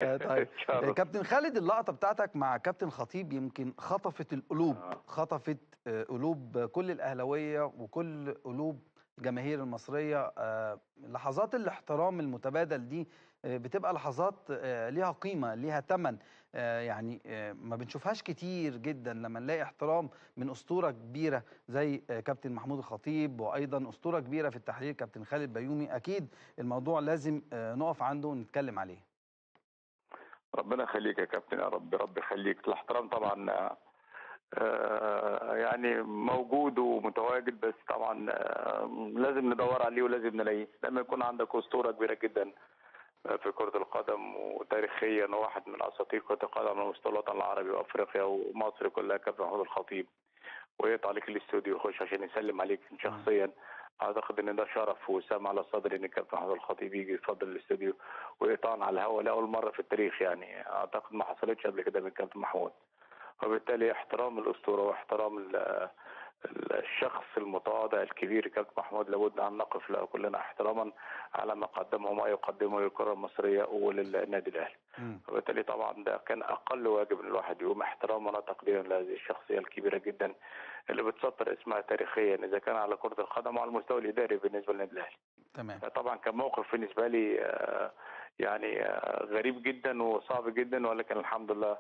طيب. اتشرف. كابتن خالد، اللقطة بتاعتك مع كابتن خطيب يمكن خطفت القلوب، آه. خطفت قلوب كل الأهلاوية وكل قلوب الجماهير المصرية. لحظات الاحترام المتبادل دي بتبقى لحظات ليها قيمة، ليها تمن. يعني ما بنشوفهاش كتير جدا لما نلاقي احترام من أسطورة كبيرة زي كابتن محمود الخطيب، وأيضا أسطورة كبيرة في التحليل كابتن خالد بيومي. أكيد الموضوع لازم نقف عنده ونتكلم عليه. ربنا يخليك يا كابتن، يا رب رب يخليك. الاحترام طبعا يعني موجود ومتواجد، بس طبعا لازم ندور عليه ولازم نلاقيه. لما يكون عندك اسطوره كبيره جدا في كره القدم وتاريخيا واحد من اساطير كره القدم على مستوى الوطن العربي وافريقيا ومصر كلها، كابتن محمود الخطيب، ويقطع عليك الاستوديو ويخش عشان يسلم عليك شخصيا، اعتقد ان ده شرف وسام على صدري ان الكابتن محمود الخطيب يجي يتفضل الاستوديو ويقطعنا على الهواء لاول مره في التاريخ. يعني اعتقد ما حصلتش قبل كده من الكابتن محمود. وبالتالي احترام الاسطوره واحترام الشخص المتواضع الكبير كابتن محمود لابد ان نقف له كلنا احتراما على ما قدمه وما يقدمه للكره المصريه وللنادي الاهلي. وبالتالي طبعا ده كان اقل واجب ان الواحد يقوم احتراما وتقديرا لهذه الشخصيه الكبيره جدا اللي بتسطر اسمها تاريخيا اذا كان على كره القدم وعلى المستوى الاداري بالنسبه للنادي الاهلي. تمام. فطبعا كان موقف بالنسبه لي يعني غريب جدا وصعب جدا، ولكن الحمد لله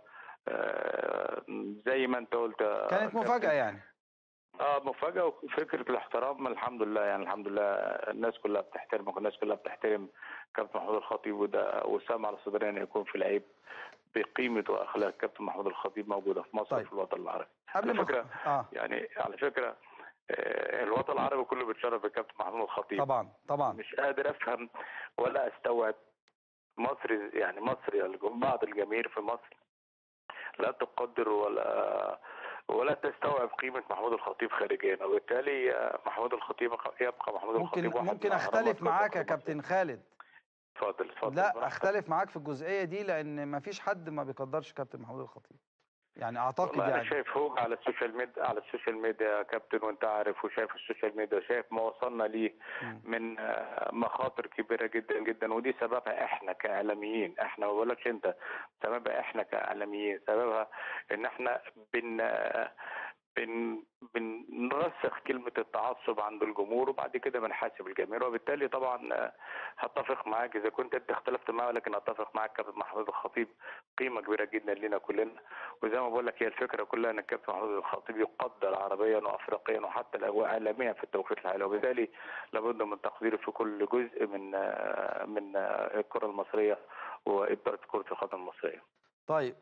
زي ما انت قلت كانت مفاجأة يعني. مفاجأة. وفكرة الاحترام الحمد لله، يعني الحمد لله الناس كلها بتحترمك والناس كلها بتحترم كابتن محمود الخطيب، وده وسام على صدرنا ان يكون في لعيب بقيمة واخلاق كابتن محمود الخطيب موجودة في مصر طيب. وفي الوطن العربي. قبل على ما فكرة يعني على فكرة الوطن العربي كله بيتشرف بكابتن محمود الخطيب. طبعا طبعا. مش قادر افهم ولا استوعب مصر، يعني مصر يعني بعض الجماهير في مصر لا تقدر ولا تستوعب قيمة محمود الخطيب خارجيا، وبالتالي محمود الخطيب يبقى محمود الخطيب واحد ممكن من أهرامات اختلف كرة معاك يا القدم المصرية. كابتن خالد. اتفضل اتفضل لا، براحتك. اختلف معاك في الجزئية دي، لان ما فيش حد ما بيقدرش كابتن محمود الخطيب، يعني اعتقد والله انا يعني. شايف هو على السوشيال ميديا يا كابتن، وانت عارف وشايف السوشيال ميديا، شايف ما وصلنا ليه من مخاطر كبيره جدا جدا، ودي سببها احنا كاعلاميين. احنا ما بقولكش انت، سببها احنا كاعلاميين، سببها ان احنا بنرسخ كلمة التعصب عند الجمهور وبعد كده بنحاسب الجماهير. وبالتالي طبعا هتفق معاك إذا كنت أنت اختلفت معايا، ولكن هتفق معاك كابتن محمود الخطيب قيمة كبيرة جدا لنا كلنا. وزي ما بقول لك هي الفكرة كلها أن الكابتن محمود الخطيب يقدر عربيا وأفريقيا وحتى الأجواء عالميا في التوقيت الحالي، وبالتالي لابد من تقديره في كل جزء من الكرة المصرية وإدارة كرة القدم المصرية. طيب.